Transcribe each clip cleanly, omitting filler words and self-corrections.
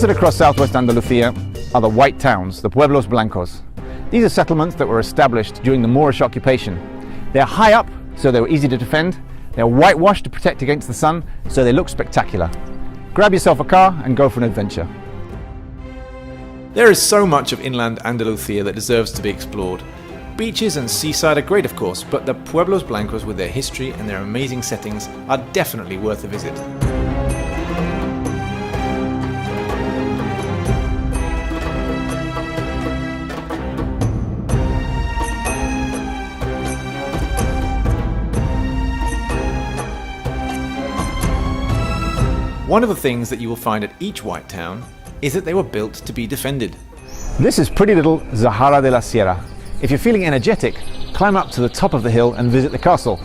Dotted across southwest Andalucia are the white towns, the Pueblos Blancos. These are settlements that were established during the Moorish occupation. They're high up, so they were easy to defend. They're whitewashed to protect against the sun, so they look spectacular. Grab yourself a car and go for an adventure. There is so much of inland Andalucia that deserves to be explored. Beaches and seaside are great, of course, but the Pueblos Blancos, with their history and their amazing settings, are definitely worth a visit. One of the things that you will find at each white town is that they were built to be defended. This is pretty little Zahara de la Sierra. If you're feeling energetic, climb up to the top of the hill and visit the castle.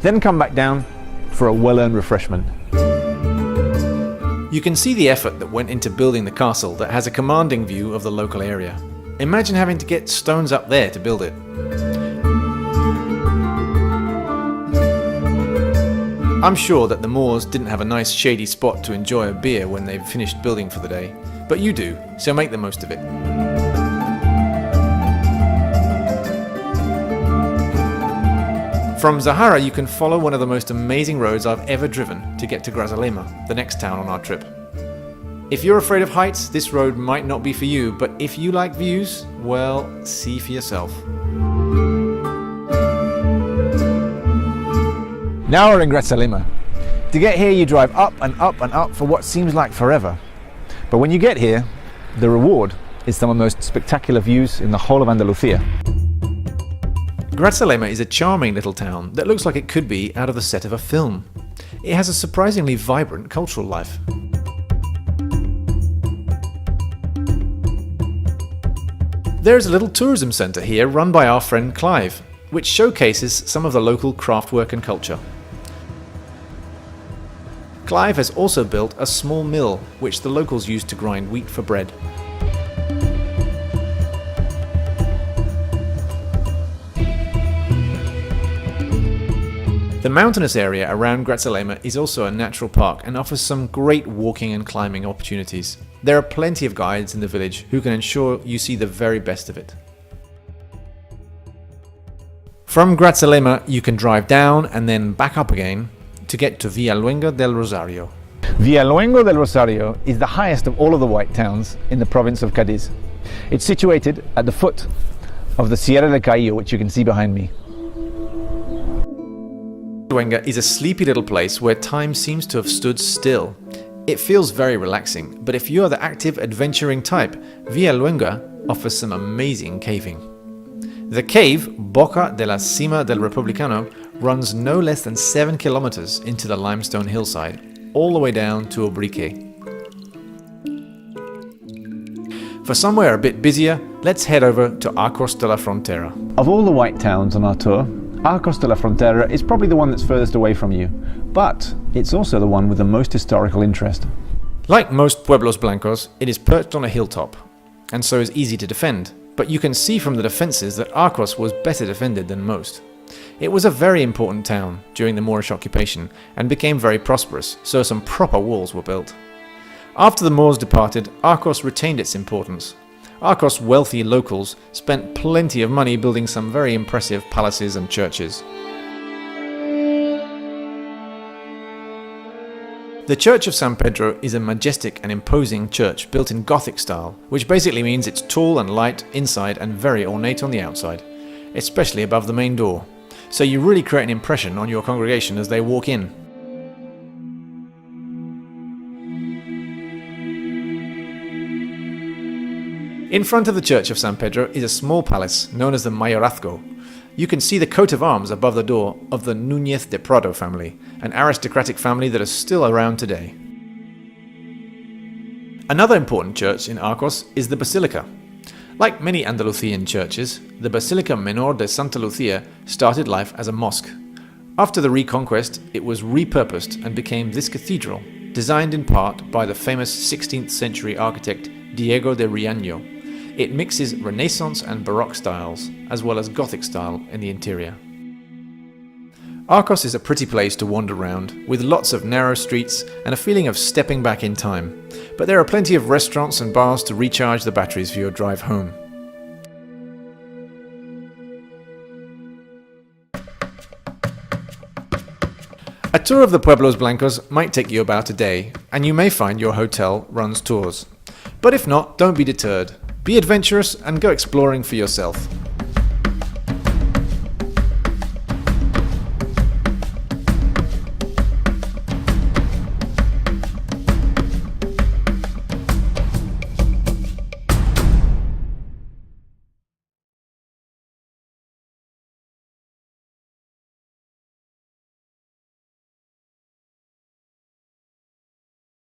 Then come back down for a well-earned refreshment. You can see the effort that went into building the castle that has a commanding view of the local area. Imagine having to get stones up there to build it. I'm sure that the Moors didn't have a nice shady spot to enjoy a beer when they've finished building for the day, but you do, so make the most of it. From Zahara you can follow one of the most amazing roads I've ever driven to get to Grazalema, the next town on our trip. If you're afraid of heights, this road might not be for you, but if you like views, well, see for yourself. Now we're in Grazalema. To get here you drive up and up and up for what seems like forever. But when you get here, the reward is some of the most spectacular views in the whole of Andalucia. Grazalema is a charming little town that looks like it could be out of the set of a film. It has a surprisingly vibrant cultural life. There is a little tourism centre here run by our friend Clive, which showcases some of the local craftwork and culture. Clive has also built a small mill which the locals use to grind wheat for bread. The mountainous area around Grazalema is also a natural park and offers some great walking and climbing opportunities. There are plenty of guides in the village who can ensure you see the very best of it. From Grazalema you can drive down and then back up again to get to Villaluenga del Rosario. Villaluenga del Rosario is the highest of all of the white towns in the province of Cadiz. It's situated at the foot of the Sierra del Caillo, which you can see behind me. Villaluenga is a sleepy little place where time seems to have stood still. It feels very relaxing, but if you are the active, adventuring type, Villaluenga offers some amazing caving. The cave, Boca de la Cima del Republicano, runs no less than 7 kilometers into the limestone hillside, all the way down to Ubrique. For somewhere a bit busier, let's head over to Arcos de la Frontera. Of all the white towns on our tour, Arcos de la Frontera is probably the one that's furthest away from you, but it's also the one with the most historical interest. Like most Pueblos Blancos, it is perched on a hilltop, and so is easy to defend, but you can see from the defences that Arcos was better defended than most. It was a very important town during the Moorish occupation and became very prosperous, so some proper walls were built. After the Moors departed, Arcos retained its importance. Arcos' wealthy locals spent plenty of money building some very impressive palaces and churches. The Church of San Pedro is a majestic and imposing church built in Gothic style, which basically means it's tall and light inside and very ornate on the outside, especially above the main door. So you really create an impression on your congregation as they walk in. In front of the Church of San Pedro is a small palace known as the Mayorazgo. You can see the coat of arms above the door of the Núñez de Prado family, an aristocratic family that is still around today. Another important church in Arcos is the Basilica. Like many Andalusian churches, the Basilica Menor de Santa Lucia started life as a mosque. After the Reconquest, it was repurposed and became this cathedral, designed in part by the famous 16th century architect Diego de Riaño. It mixes Renaissance and Baroque styles, as well as Gothic style in the interior. Arcos is a pretty place to wander around, with lots of narrow streets and a feeling of stepping back in time. But there are plenty of restaurants and bars to recharge the batteries for your drive home. A tour of the Pueblos Blancos might take you about a day, and you may find your hotel runs tours. But if not, don't be deterred. Be adventurous and go exploring for yourself.